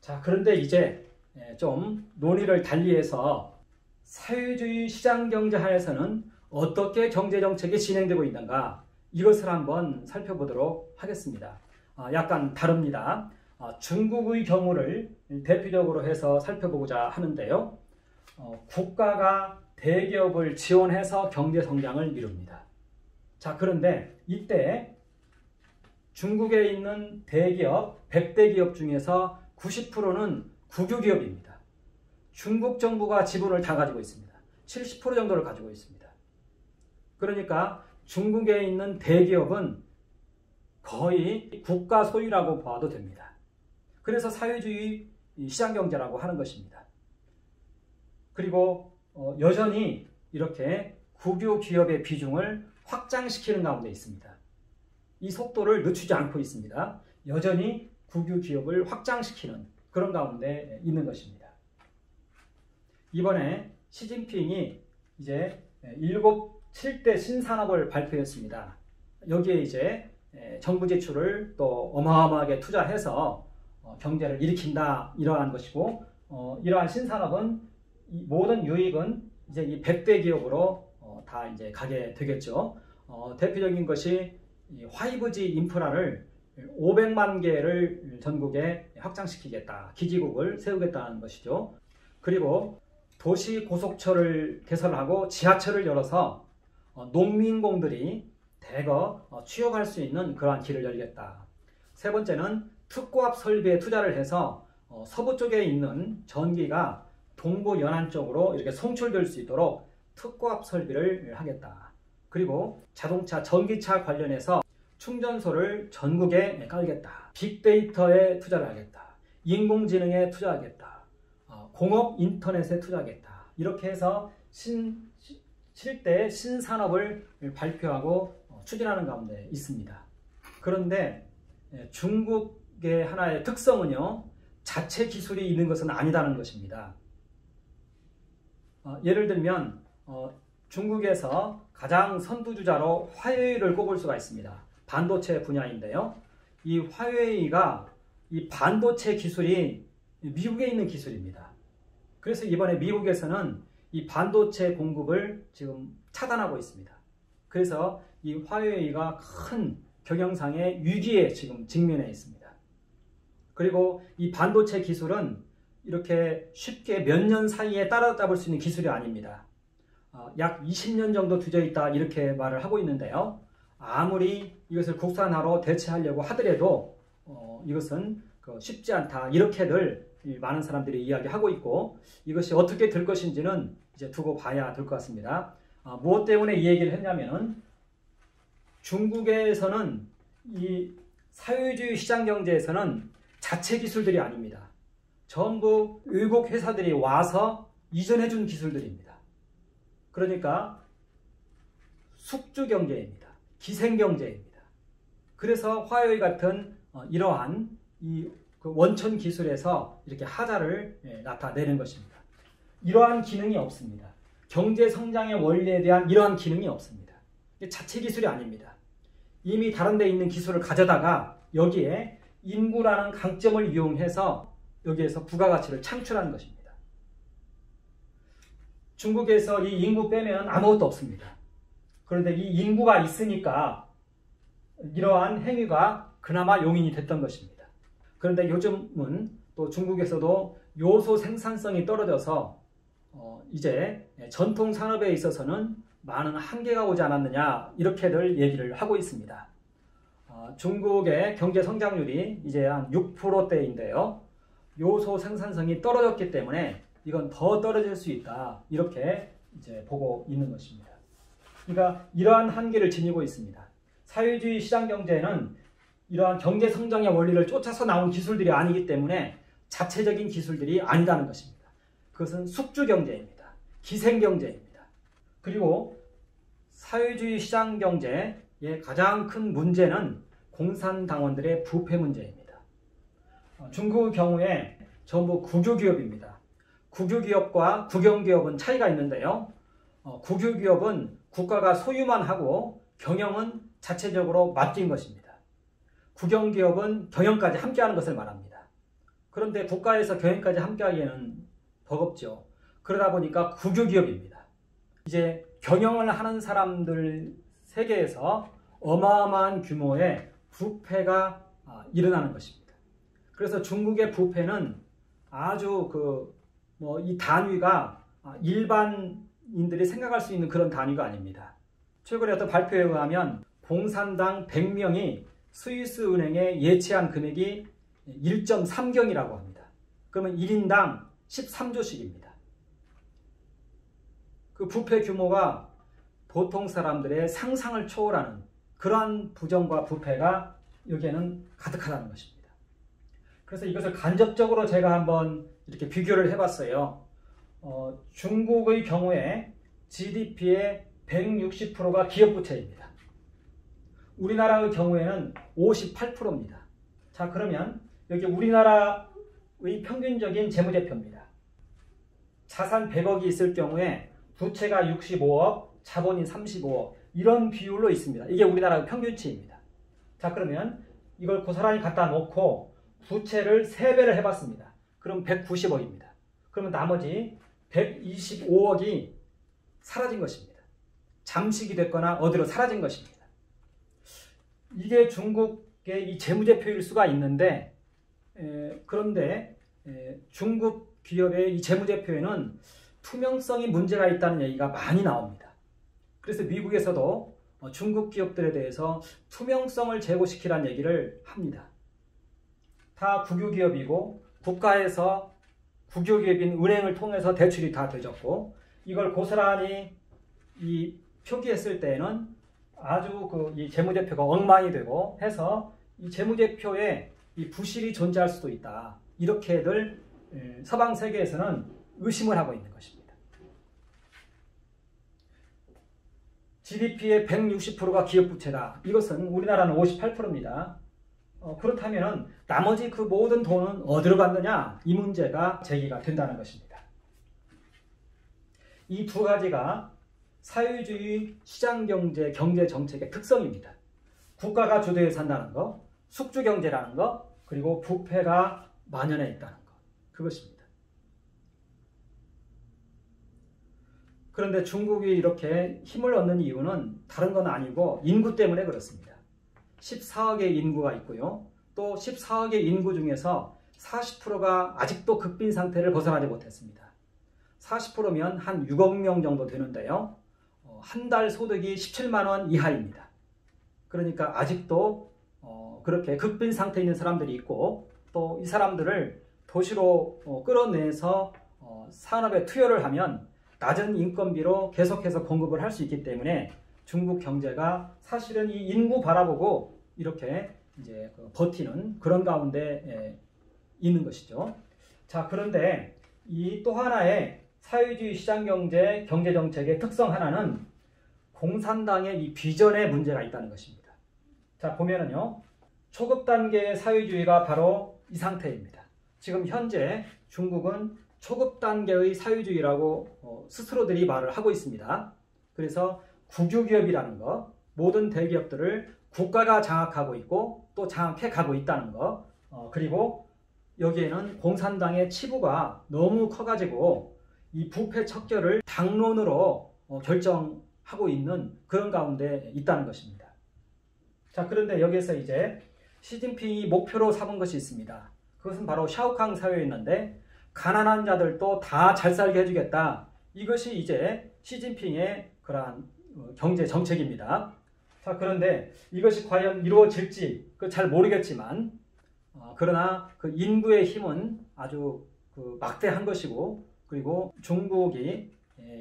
자, 그런데 이제 좀 논의를 달리해서 사회주의 시장경제 하에서는 어떻게 경제정책이 진행되고 있는가, 이것을 한번 살펴보도록 하겠습니다. 약간 다릅니다. 중국의 경우를 대표적으로 해서 살펴보고자 하는데요. 국가가 대기업을 지원해서 경제성장을 이룹니다. 자, 그런데 이때 중국에 있는 대기업 100대 기업 중에서 90%는 국유기업입니다. 중국 정부가 지분을 다 가지고 있습니다. 70% 정도를 가지고 있습니다. 그러니까 중국에 있는 대기업은 거의 국가 소유라고 봐도 됩니다. 그래서 사회주의 시장경제라고 하는 것입니다. 그리고 여전히 이렇게 국유기업의 비중을 확장시키는 가운데 있습니다. 이 속도를 늦추지 않고 있습니다. 여전히 국유기업을 확장시키는 그런 가운데 있는 것입니다. 이번에 시진핑이 이제 7대 신산업을 발표했습니다. 여기에 이제 정부 지출을 또 어마어마하게 투자해서 경제를 일으킨다, 이러한 것이고, 이러한 신산업은 모든 유익은 이제 이 100대 기업으로 다 이제 가게 되겠죠. 대표적인 것이 이 5G 인프라를 500만 개를 전국에 확장시키겠다, 기지국을 세우겠다는 것이죠. 그리고 도시 고속철을 개설하고 지하철을 열어서 농민공들이 대거 취업할 수 있는 그러한 길을 열겠다. 세 번째는 특고압 설비에 투자를 해서 서부 쪽에 있는 전기가 동부 연안 쪽으로 이렇게 송출될 수 있도록 특고압 설비를 하겠다. 그리고 자동차, 전기차 관련해서 충전소를 전국에 깔겠다. 빅데이터에 투자를 하겠다. 인공지능에 투자하겠다. 공업 인터넷에 투자하겠다. 이렇게 해서 7대 신산업을 발표하고 추진하는 가운데 있습니다. 그런데 중국의 하나의 특성은요, 자체 기술이 있는 것은 아니다는 것입니다. 예를 들면 중국에서 가장 선두주자로 화웨이를 꼽을 수가 있습니다. 반도체 분야인데요. 이 화웨이가 이 반도체 기술이 미국에 있는 기술입니다. 그래서 이번에 미국에서는 이 반도체 공급을 지금 차단하고 있습니다. 그래서 이 화웨이가 큰 경영상의 위기에 지금 직면해 있습니다. 그리고 이 반도체 기술은 이렇게 쉽게 몇 년 사이에 따라잡을 수 있는 기술이 아닙니다. 약 20년 정도 뒤져 있다, 이렇게 말을 하고 있는데요. 아무리 이것을 국산화로 대체하려고 하더라도 이것은 쉽지 않다, 이렇게들 많은 사람들이 이야기하고 있고, 이것이 어떻게 될 것인지는 이제 두고 봐야 될 것 같습니다. 무엇 때문에 이 얘기를 했냐면은 중국에서는 이 사회주의 시장 경제에서는 자체 기술들이 아닙니다. 전부 외국 회사들이 와서 이전해 준 기술들입니다. 그러니까 숙주 경제입니다. 기생 경제입니다. 그래서 화웨이 같은 이러한 이 원천 기술에서 이렇게 하자를 나타내는 것입니다. 이러한 기능이 없습니다. 경제 성장의 원리에 대한 이러한 기능이 없습니다. 자체 기술이 아닙니다. 이미 다른 데 있는 기술을 가져다가 여기에 인구라는 강점을 이용해서 여기에서 부가가치를 창출하는 것입니다. 중국에서 이 인구 빼면 아무것도 없습니다. 그런데 이 인구가 있으니까 이러한 행위가 그나마 용인이 됐던 것입니다. 그런데 요즘은 또 중국에서도 요소 생산성이 떨어져서 이제 전통 산업에 있어서는 많은 한계가 오지 않았느냐, 이렇게들 얘기를 하고 있습니다. 중국의 경제 성장률이 이제 한 6%대인데요. 요소 생산성이 떨어졌기 때문에 이건 더 떨어질 수 있다, 이렇게 이제 보고 있는 것입니다. 그러니까 이러한 한계를 지니고 있습니다. 사회주의 시장 경제는 이러한 경제 성장의 원리를 쫓아서 나온 기술들이 아니기 때문에 자체적인 기술들이 아니다는 것입니다. 그것은 숙주 경제입니다. 기생 경제입니다. 그리고 사회주의 시장 경제의 가장 큰 문제는 공산당원들의 부패 문제입니다. 중국의 경우에 전부 국유기업입니다. 국유기업과 국영기업은 차이가 있는데요. 국유기업은 국가가 소유만 하고 경영은 자체적으로 맡긴 것입니다. 국영기업은 경영까지 함께하는 것을 말합니다. 그런데 국가에서 경영까지 함께 하기에는 버겁죠. 그러다 보니까 국유기업입니다. 이제 경영을 하는 사람들 세계에서 어마어마한 규모의 부패가 일어나는 것입니다. 그래서 중국의 부패는 아주 이 단위가 일반인들이 생각할 수 있는 그런 단위가 아닙니다. 최근에 어떤 발표에 의하면 공산당 100명이 스위스 은행에 예치한 금액이 1.3경이라고 합니다. 그러면 1인당 13조씩입니다. 그 부패 규모가 보통 사람들의 상상을 초월하는 그러한 부정과 부패가 여기에는 가득하다는 것입니다. 그래서 이것을 간접적으로 제가 한번 이렇게 비교를 해봤어요. 중국의 경우에 GDP의 160%가 기업부채입니다. 우리나라의 경우에는 58%입니다. 자, 그러면 여기 우리나라의 평균적인 재무제표입니다. 자산 100억이 있을 경우에 부채가 65억, 자본이 35억 이런 비율로 있습니다. 이게 우리나라의 평균치입니다. 자, 그러면 이걸 고스란히 갖다 놓고 부채를 3배를 해봤습니다. 그럼 190억입니다. 그러면 나머지 125억이 사라진 것입니다. 잠식이 됐거나 어디로 사라진 것입니다. 이게 중국의 이 재무제표일 수가 있는데 그런데 중국 기업의 이 재무제표에는 투명성이 문제가 있다는 얘기가 많이 나옵니다. 그래서 미국에서도 중국 기업들에 대해서 투명성을 제고시키라는 얘기를 합니다. 다 국유기업이고 국가에서 국유기업인 은행을 통해서 대출이 다 되졌고 이걸 고스란히 표기했을 때에는 아주 이 재무제표가 엉망이 되고 해서 이 재무제표에 이 부실이 존재할 수도 있다. 이렇게들 서방 세계에서는 의심을 하고 있는 것입니다. GDP의 160%가 기업부채다. 이것은 우리나라는 58%입니다. 그렇다면 나머지 그 모든 돈은 어디로 갔느냐? 이 문제가 제기가 된다는 것입니다. 이 두 가지가 사회주의 시장경제, 경제정책의 특성입니다. 국가가 주도해서 한다는 것, 숙주경제라는 것, 그리고 부패가 만연해 있다는 것. 그것입니다. 그런데 중국이 이렇게 힘을 얻는 이유는 다른 건 아니고 인구 때문에 그렇습니다. 14억의 인구가 있고요. 또 14억의 인구 중에서 40%가 아직도 극빈 상태를 벗어나지 못했습니다. 40%면 한 6억 명 정도 되는데요. 한 달 소득이 17만 원 이하입니다. 그러니까 아직도 그렇게 극빈 상태에 있는 사람들이 있고 또 이 사람들을 도시로 끌어내서 산업에 투여를 하면 낮은 인건비로 계속해서 공급을 할 수 있기 때문에 중국 경제가 사실은 이 인구 바라보고 이렇게 이제 버티는 그런 가운데 있는 것이죠. 자, 그런데 이 또 하나의 사회주의 시장경제, 경제정책의 특성 하나는 공산당의 이 비전에 문제가 있다는 것입니다. 자, 보면은요. 초급 단계의 사회주의가 바로 이 상태입니다. 지금 현재 중국은 초급 단계의 사회주의라고 스스로들이 말을 하고 있습니다. 그래서 국유기업이라는 것, 모든 대기업들을 국가가 장악하고 있고 또 장악해 가고 있다는 것, 그리고 여기에는 공산당의 치부가 너무 커가지고 이 부패 척결을 당론으로 결정하고 있는 그런 가운데 있다는 것입니다. 자, 그런데 여기에서 이제 시진핑이 목표로 삼은 것이 있습니다. 그것은 바로 샤오캉 사회였는데 가난한 자들도 다 잘 살게 해주겠다. 이것이 이제 시진핑의 그러한 경제 정책입니다. 자, 그런데 이것이 과연 이루어질지 잘 모르겠지만 그러나 그 인구의 힘은 아주 막대한 것이고 그리고 중국이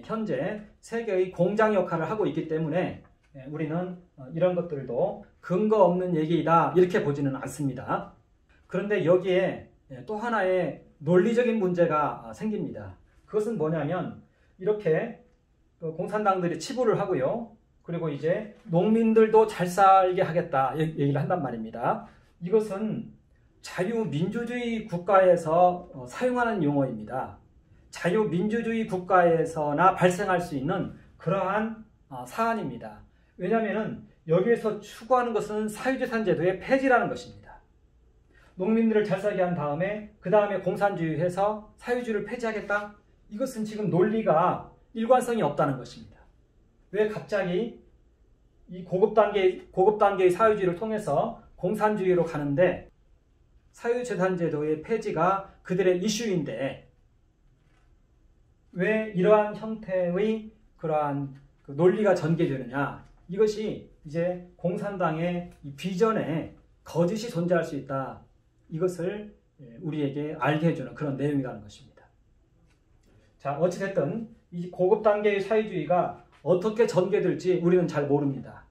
현재 세계의 공장 역할을 하고 있기 때문에 우리는 이런 것들도 근거 없는 얘기이다 이렇게 보지는 않습니다. 그런데 여기에 또 하나의 논리적인 문제가 생깁니다. 그것은 뭐냐면 이렇게 공산당들이 치부를 하고요. 그리고 이제 농민들도 잘 살게 하겠다 얘기를 한단 말입니다. 이것은 자유민주주의 국가에서 사용하는 용어입니다. 자유민주주의 국가에서나 발생할 수 있는 그러한 사안입니다. 왜냐하면 여기에서 추구하는 것은 사유재산 제도의 폐지라는 것입니다. 농민들을 잘 살게 한 다음에 그 다음에 공산주의해서 사회주의를 폐지하겠다? 이것은 지금 논리가 일관성이 없다는 것입니다. 왜 갑자기 이 고급 단계의 사회주의를 통해서 공산주의로 가는데 사유재산제도의 폐지가 그들의 이슈인데 왜 이러한 형태의 그러한 그 논리가 전개되느냐? 이것이 이제 공산당의 이 비전에 거짓이 존재할 수 있다. 이것을 우리에게 알게 해주는 그런 내용이라는 것입니다. 자, 어찌됐든 이 고급 단계의 사회주의가 어떻게 전개될지 우리는 잘 모릅니다.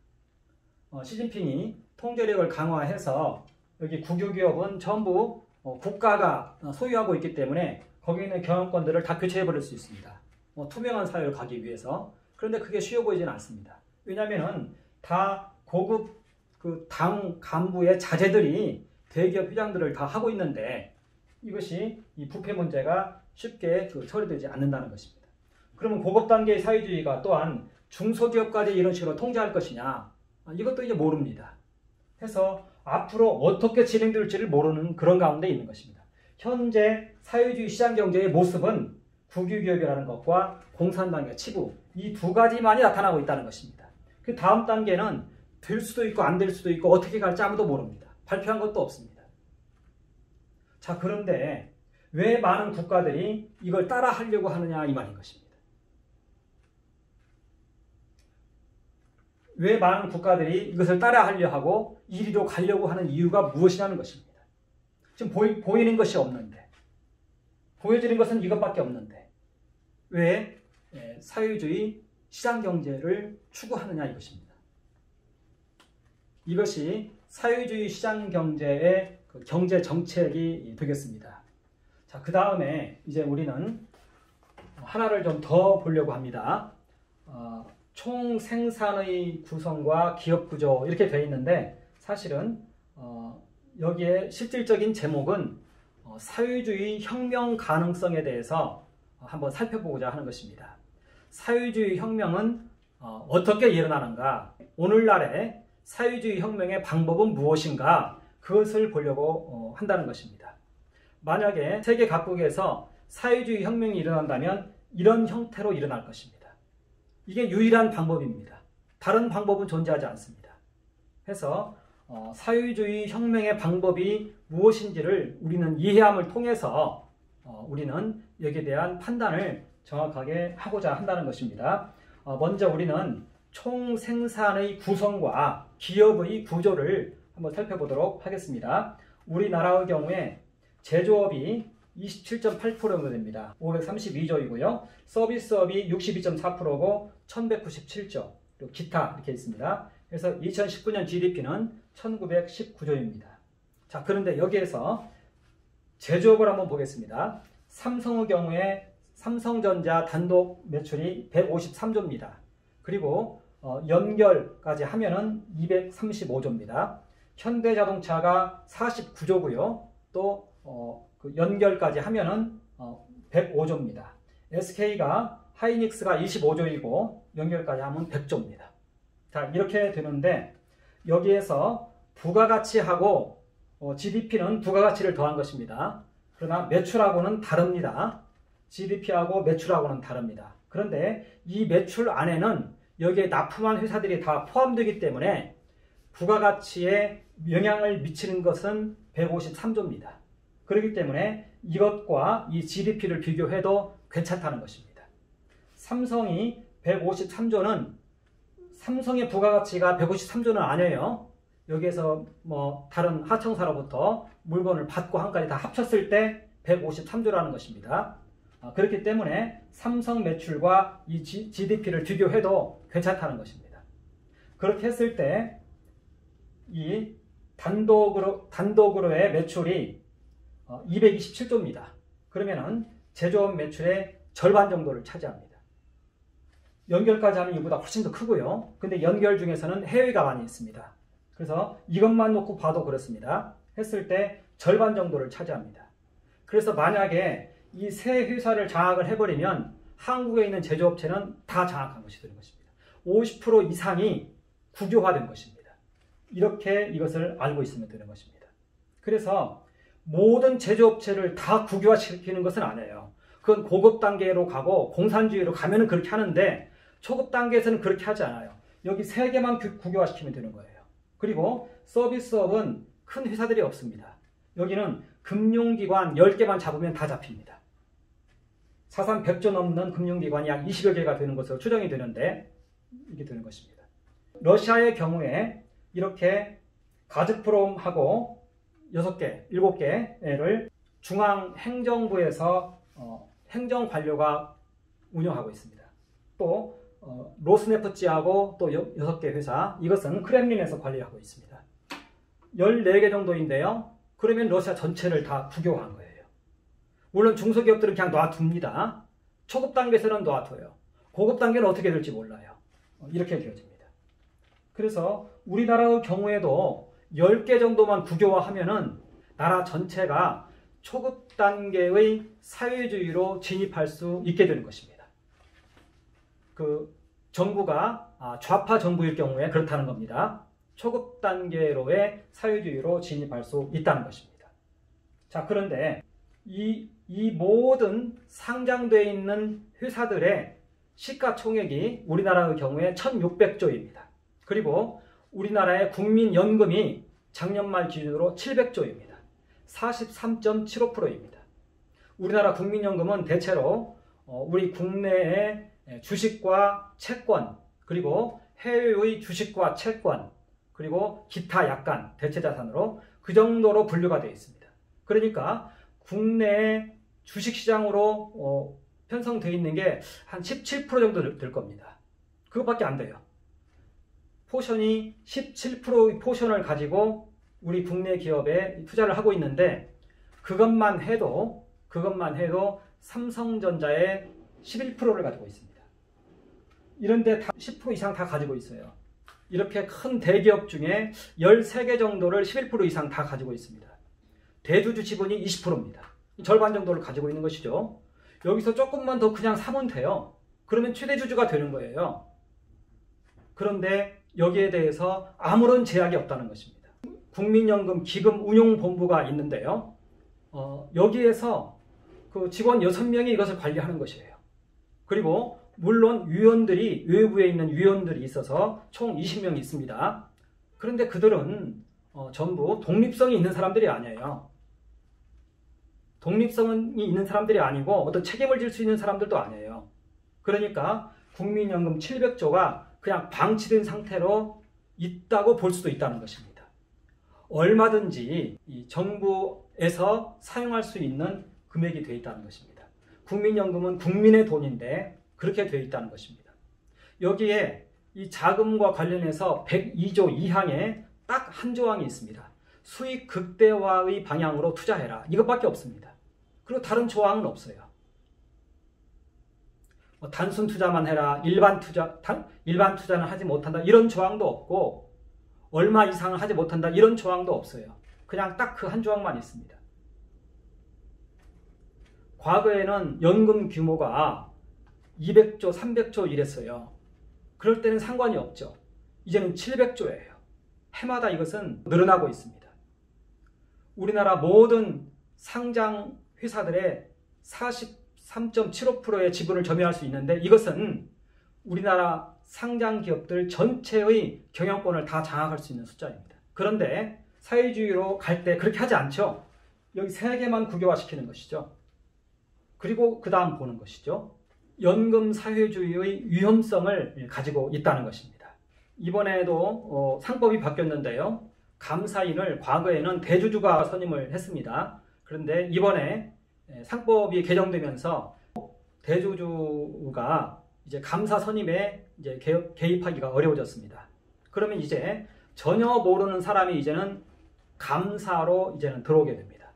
시진핑이 통제력을 강화해서 여기 국유기업은 전부 국가가 소유하고 있기 때문에 거기 있는 경영권들을 다 교체해버릴 수 있습니다. 투명한 사회로 가기 위해서. 그런데 그게 쉬워 보이지는 않습니다. 왜냐하면 다 고급 그 당 간부의 자제들이 대기업 회장들을 다 하고 있는데 이것이 이 부패 문제가 쉽게 처리되지 않는다는 것입니다. 그러면 고급 단계의 사회주의가 또한 중소기업까지 이런 식으로 통제할 것이냐? 이것도 이제 모릅니다. 해서 앞으로 어떻게 진행될지를 모르는 그런 가운데 있는 것입니다. 현재 사회주의 시장경제의 모습은 국유기업이라는 것과 공산당의 치부, 이 두 가지만이 나타나고 있다는 것입니다. 그 다음 단계는 될 수도 있고 안 될 수도 있고 어떻게 갈지 아무도 모릅니다. 발표한 것도 없습니다. 자, 그런데 왜 많은 국가들이 이걸 따라 하려고 하느냐 이 말인 것입니다. 왜 많은 국가들이 이것을 따라 하려 하고 이리로 가려고 하는 이유가 무엇이냐는 것입니다. 지금 보이는 것이 없는데, 보여지는 것은 이것밖에 없는데 왜 사회주의 시장경제를 추구하느냐 이것입니다. 이것이 사회주의 시장경제의 경제정책이 되겠습니다. 자, 그 다음에 이제 우리는 하나를 좀 더 보려고 합니다. 총 생산의 구성과 기업 구조 이렇게 되어 있는데 사실은 여기에 실질적인 제목은 사회주의 혁명 가능성에 대해서 한번 살펴보고자 하는 것입니다. 사회주의 혁명은 어떻게 일어나는가? 오늘날의 사회주의 혁명의 방법은 무엇인가? 그것을 보려고 한다는 것입니다. 만약에 세계 각국에서 사회주의 혁명이 일어난다면 이런 형태로 일어날 것입니다. 이게 유일한 방법입니다. 다른 방법은 존재하지 않습니다. 해서 사회주의 혁명의 방법이 무엇인지를 우리는 이해함을 통해서 우리는 여기에 대한 판단을 정확하게 하고자 한다는 것입니다. 먼저 우리는 총생산의 구성과 기업의 구조를 한번 살펴보도록 하겠습니다. 우리나라의 경우에 제조업이 27.8%가 됩니다. 532조이고요. 서비스업이 62.4%고 1197조, 그리고 기타 이렇게 있습니다. 그래서 2019년 GDP는 1919조입니다. 자, 그런데 여기에서 제조업을 한번 보겠습니다. 삼성의 경우에 삼성전자 단독 매출이 153조입니다. 그리고 연결까지 하면은 235조입니다. 현대자동차가 49조고요. 또 그 연결까지 하면은 105조입니다. SK가 하이닉스가 25조이고 연결까지 하면 100조입니다. 자, 이렇게 되는데 여기에서 부가가치하고 GDP는 부가가치를 더한 것입니다. 그러나 매출하고는 다릅니다. GDP하고 매출하고는 다릅니다. 그런데 이 매출 안에는 여기에 납품한 회사들이 다 포함되기 때문에 부가가치에 영향을 미치는 것은 153조입니다. 그렇기 때문에 이것과 이 GDP를 비교해도 괜찮다는 것입니다. 삼성이 153조는 삼성의 부가가치가 153조는 아니에요. 여기에서 뭐 다른 하청사로부터 물건을 받고 한까지 다 합쳤을 때 153조라는 것입니다. 그렇기 때문에 삼성 매출과 이 GDP를 비교해도 괜찮다는 것입니다. 그렇게 했을 때 이 단독으로의 매출이 227조입니다. 그러면은 제조업 매출의 절반 정도를 차지합니다. 연결까지 하면 이보다 훨씬 더 크고요. 근데 연결 중에서는 해외가 많이 있습니다. 그래서 이것만 놓고 봐도 그렇습니다. 했을 때 절반 정도를 차지합니다. 그래서 만약에 이 세 회사를 장악을 해버리면 한국에 있는 제조업체는 다 장악한 것이 되는 것입니다. 50% 이상이 국유화된 것입니다. 이렇게 이것을 알고 있으면 되는 것입니다. 그래서 모든 제조업체를 다 국유화시키는 것은 아니에요. 그건 고급 단계로 가고 공산주의로 가면은 그렇게 하는데 초급 단계에서는 그렇게 하지 않아요. 여기 3개만 국유화시키면 되는 거예요. 그리고 서비스업은 큰 회사들이 없습니다. 여기는 금융기관 10개만 잡으면 다 잡힙니다. 사상 100조 넘는 금융기관이 약 20여 개가 되는 것으로 추정이 되는데 이게 되는 것입니다. 러시아의 경우에 이렇게 가즈프롬하고 6개, 7개를 중앙행정부에서 행정관료가 운영하고 있습니다. 또 로스네프츠하고 또 6개 회사, 이것은 크렘린에서 관리하고 있습니다. 14개 정도인데요. 그러면 러시아 전체를 다 국유화한 거예요. 물론 중소기업들은 그냥 놔둡니다. 초급 단계에서는 놔둬요. 고급 단계는 어떻게 될지 몰라요. 이렇게 되어집니다. 그래서 우리나라의 경우에도 10개 정도만 국유화하면은 나라 전체가 초급 단계의 사회주의로 진입할 수 있게 되는 것입니다. 그 정부가 좌파 정부일 경우에 그렇다는 겁니다. 초급 단계로의 사회주의로 진입할 수 있다는 것입니다. 자, 그런데 이 모든 상장되어 있는 회사들의 시가총액이 우리나라의 경우에 1600조입니다. 그리고 우리나라의 국민연금이 작년 말 기준으로 700조입니다. 43.75%입니다. 우리나라 국민연금은 대체로 우리 국내의 주식과 채권, 그리고 해외의 주식과 채권, 그리고 기타 약관, 대체자산으로 그 정도로 분류가 되어 있습니다. 그러니까 국내 주식시장으로 편성되어 있는 게 한 17% 정도 될 겁니다. 그것밖에 안 돼요. 포션이 17%의 포션을 가지고 우리 국내 기업에 투자를 하고 있는데 그것만 해도 삼성전자의 11%를 가지고 있습니다. 이런데 다 10% 이상 다 가지고 있어요. 이렇게 큰 대기업 중에 13개 정도를 11% 이상 다 가지고 있습니다. 대주주 지분이 20%입니다. 절반 정도를 가지고 있는 것이죠. 여기서 조금만 더 그냥 사면 돼요. 그러면 최대주주가 되는 거예요. 그런데 여기에 대해서 아무런 제약이 없다는 것입니다. 국민연금 기금운용본부가 있는데요. 여기에서 그 직원 6명이 이것을 관리하는 것이에요. 그리고 물론 위원들이, 외부에 있는 위원들이 있어서 총 20명이 있습니다. 그런데 그들은 전부 독립성이 있는 사람들이 아니에요. 독립성이 있는 사람들이 아니고 어떤 책임을 질 수 있는 사람들도 아니에요. 그러니까 국민연금 700조가 그냥 방치된 상태로 있다고 볼 수도 있다는 것입니다. 얼마든지 이 정부에서 사용할 수 있는 금액이 되어 있다는 것입니다. 국민연금은 국민의 돈인데 그렇게 되어 있다는 것입니다. 여기에 이 자금과 관련해서 102조 2항에 딱 한 조항이 있습니다. 수익 극대화의 방향으로 투자해라. 이것밖에 없습니다. 그리고 다른 조항은 없어요. 단순 투자만 해라. 일반 투자는 하지 못한다. 이런 조항도 없고 얼마 이상을 하지 못한다. 이런 조항도 없어요. 그냥 딱 그 한 조항만 있습니다. 과거에는 연금 규모가 200조, 300조 이랬어요. 그럴 때는 상관이 없죠. 이제는 700조예요. 해마다 이것은 늘어나고 있습니다. 우리나라 모든 상장 회사들의 43.75%의 지분을 점유할 수 있는데 이것은 우리나라 상장 기업들 전체의 경영권을 다 장악할 수 있는 숫자입니다. 그런데 사회주의로 갈 때 그렇게 하지 않죠. 여기 3개만 국유화시키는 것이죠. 그리고 그 다음 보는 것이죠. 연금 사회주의의 위험성을 가지고 있다는 것입니다. 이번에도 상법이 바뀌었는데요. 감사인을 과거에는 대주주가 선임을 했습니다. 그런데 이번에 상법이 개정되면서 대주주가 이제 감사 선임에 이제 개입하기가 어려워졌습니다. 그러면 이제 전혀 모르는 사람이 이제는 감사로 이제는 들어오게 됩니다.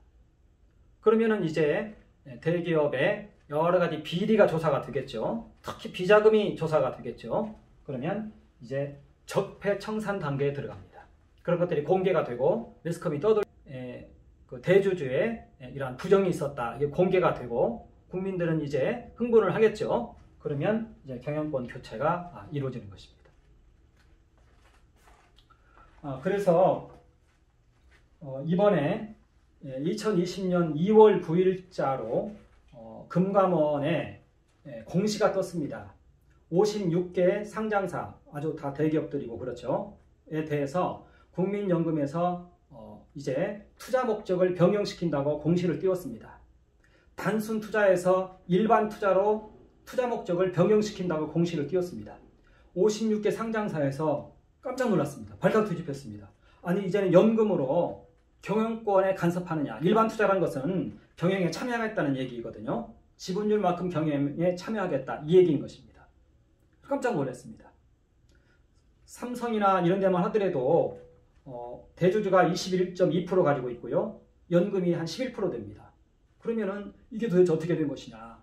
그러면은 이제 대기업의 여러 가지 비리가 조사가 되겠죠. 특히 비자금이 조사가 되겠죠. 그러면 이제 적폐청산 단계에 들어갑니다. 그런 것들이 공개가 되고 매스컴이 그 대주주의 이러한 부정이 있었다. 이게 공개가 되고 국민들은 이제 흥분을 하겠죠. 그러면 이제 경영권 교체가 이루어지는 것입니다. 그래서 이번에 2020년 2월 9일자로 금감원에 공시가 떴습니다. 56개 상장사, 아주 다 대기업들이고 그렇죠. 에 대해서 국민연금에서 이제 투자 목적을 변경시킨다고 공시를 띄웠습니다. 단순 투자에서 일반 투자로 투자 목적을 변경시킨다고 공시를 띄웠습니다. 56개 상장사에서 깜짝 놀랐습니다. 발칵 뒤집혔습니다. 아니 이제는 연금으로 경영권에 간섭하느냐. 일반 투자라는 것은 경영에 참여하겠다는 얘기거든요. 지분율만큼 경영에 참여하겠다 이 얘기인 것입니다. 깜짝 놀랐습니다. 삼성이나 이런 데만 하더라도 대주주가 21.2% 가지고 있고요. 연금이 한 11% 됩니다. 그러면은 이게 도대체 어떻게 된 것이냐.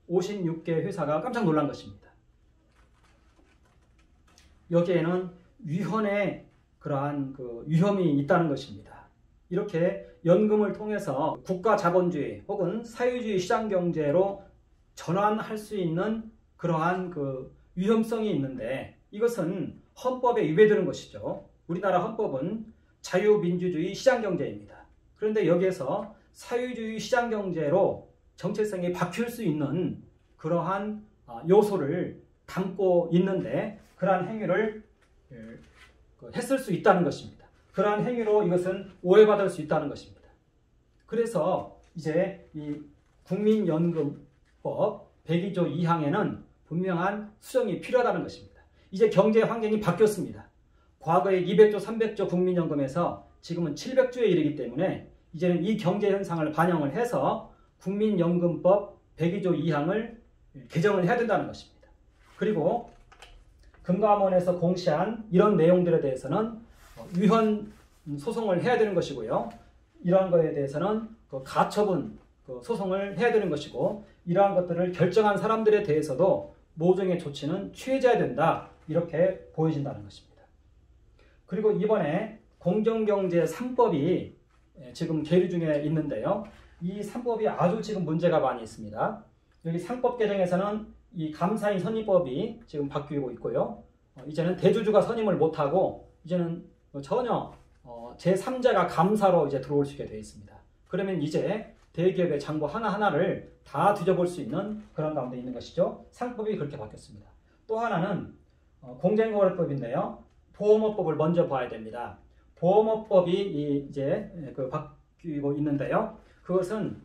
56개 회사가 깜짝 놀란 것입니다. 여기에는 위헌의 그러한 위험이 있다는 것입니다. 이렇게 연금을 통해서 국가 자본주의 혹은 사회주의 시장 경제로 전환할 수 있는 그러한 위험성이 있는데 이것은 헌법에 위배되는 것이죠. 우리나라 헌법은 자유민주주의 시장경제입니다. 그런데 여기에서 사회주의 시장경제로 정체성이 바뀔 수 있는 그러한 요소를 담고 있는데 그러한 행위를 했을 수 있다는 것입니다. 그러한 행위로 이것은 오해받을 수 있다는 것입니다. 그래서 이제 이 국민연금법 102조 2항에는 분명한 수정이 필요하다는 것입니다. 이제 경제 환경이 바뀌었습니다. 과거에 200조, 300조 국민연금에서 지금은 700조에 이르기 때문에 이제는 이 경제 현상을 반영을 해서 국민연금법 102조 2항을 개정을 해야 된다는 것입니다. 그리고 금감원에서 공시한 이런 내용들에 대해서는 위헌 소송을 해야 되는 것이고요. 이러한 것에 대해서는 가처분 소송을 해야 되는 것이고 이러한 것들을 결정한 사람들에 대해서도 모종의 조치는 취해져야 된다. 이렇게 보여진다는 것입니다. 그리고 이번에 공정경제 3법이 지금 계류 중에 있는데요. 이 3법이 아주 지금 문제가 많이 있습니다. 여기 상법 개정에서는 이 감사인 선임법이 지금 바뀌고 있고요. 이제는 대주주가 선임을 못하고 이제는 전혀 제3자가 감사로 이제 들어올 수 있게 되어 있습니다. 그러면 이제 대기업의 장부 하나하나를 다 뒤져볼 수 있는 그런 가운데 있는 것이죠. 상법이 그렇게 바뀌었습니다. 또 하나는 공정거래법인데요. 보험업법을 먼저 봐야 됩니다. 보험업법이 이제 바뀌고 있는데요. 그것은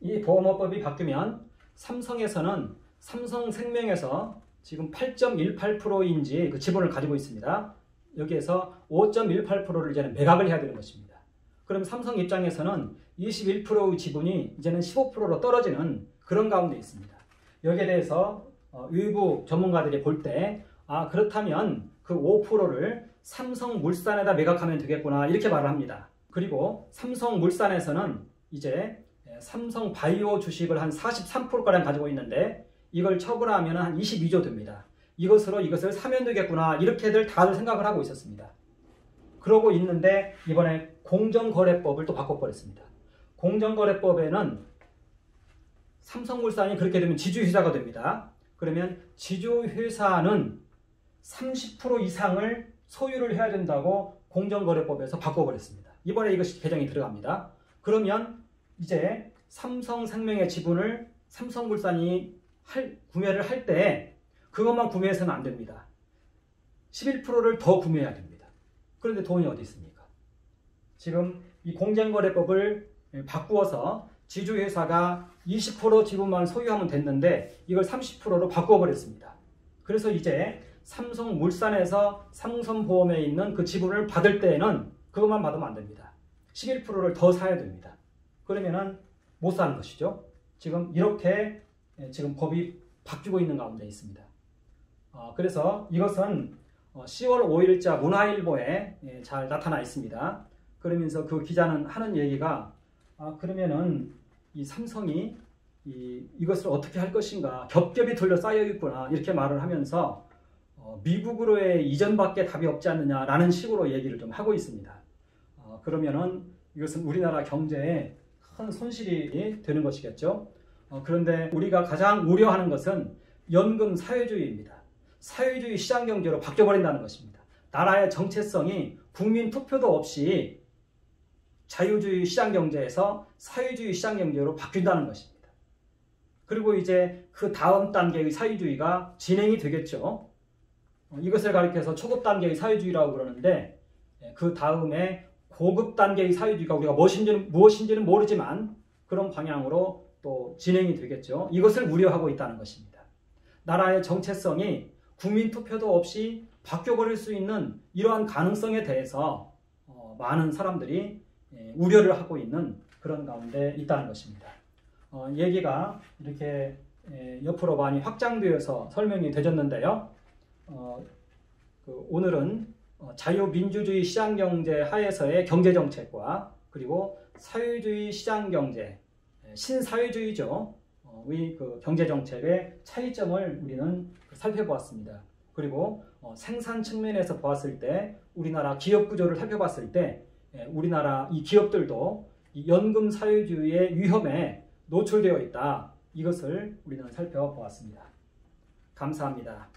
이 보험업법이 바뀌면 삼성에서는 삼성생명에서 지금 8.18%인지 지분을 가지고 있습니다. 여기에서 5.18%를 이제는 매각을 해야 되는 것입니다. 그럼 삼성 입장에서는 21%의 지분이 이제는 15%로 떨어지는 그런 가운데 있습니다. 여기에 대해서 일부 전문가들이 볼 때 그렇다면 그 5%를 삼성물산에다 매각하면 되겠구나 이렇게 말을 합니다. 그리고 삼성물산에서는 이제 삼성바이오 주식을 한 43%가량 가지고 있는데 이걸 처분하면 한 22조 됩니다. 이것을 사면 되겠구나 이렇게들 다들 생각을 하고 있었습니다. 그러고 있는데 이번에 공정거래법을 또 바꿔버렸습니다. 공정거래법에는 삼성물산이 그렇게 되면 지주회사가 됩니다. 그러면 지주회사는 30% 이상을 소유를 해야 된다고 공정거래법에서 바꿔버렸습니다. 이번에 이것이 개정이 들어갑니다. 그러면 이제 삼성생명의 지분을 삼성물산이 구매를 할 때 그것만 구매해서는 안 됩니다. 11%를 더 구매해야 됩니다. 그런데 돈이 어디 있습니까? 지금 이 공정거래법을 바꾸어서 지주회사가 20% 지분만 소유하면 됐는데 이걸 30%로 바꿔버렸습니다. 그래서 이제 삼성물산에서 삼성보험에 있는 그 지분을 받을 때에는 그것만 받으면 안 됩니다. 11%를 더 사야 됩니다. 그러면은 못 사는 것이죠. 지금 이렇게 지금 법이 바뀌고 있는 가운데 있습니다. 그래서 이것은 10월 5일자 문화일보에 잘 나타나 있습니다. 그러면서 그 기자는 하는 얘기가 그러면은 이 삼성이 이것을 어떻게 할 것인가 겹겹이 돌려 쌓여 있구나 이렇게 말을 하면서 미국으로의 이전밖에 답이 없지 않느냐라는 식으로 얘기를 좀 하고 있습니다. 그러면은 이것은 우리나라 경제에 큰 손실이 되는 것이겠죠. 그런데 우리가 가장 우려하는 것은 연금 사회주의입니다. 사회주의 시장경제로 바뀌어버린다는 것입니다. 나라의 정체성이 국민 투표도 없이 자유주의 시장경제에서 사회주의 시장경제로 바뀐다는 것입니다. 그리고 이제 그 다음 단계의 사회주의가 진행이 되겠죠. 이것을 가리켜서 초급 단계의 사회주의라고 그러는데 그 다음에 고급 단계의 사회주의가 우리가 무엇인지는 모르지만 그런 방향으로 또 진행이 되겠죠. 이것을 우려하고 있다는 것입니다. 나라의 정체성이 국민 투표도 없이 바뀌어버릴 수 있는 이러한 가능성에 대해서 많은 사람들이 우려를 하고 있는 그런 가운데 있다는 것입니다. 얘기가 이렇게 옆으로 많이 확장되어서 설명이 되졌는데요. 오늘은 자유민주주의 시장경제 하에서의 경제정책과 그리고 사회주의 시장경제, 신사회주의죠. 그 경제정책의 차이점을 우리는 살펴보았습니다. 그리고 생산 측면에서 보았을 때 우리나라 기업 구조를 살펴봤을 때 우리나라 이 기업들도 이 연금 사회주의의 위험에 노출되어 있다. 이것을 우리는 살펴보았습니다. 감사합니다.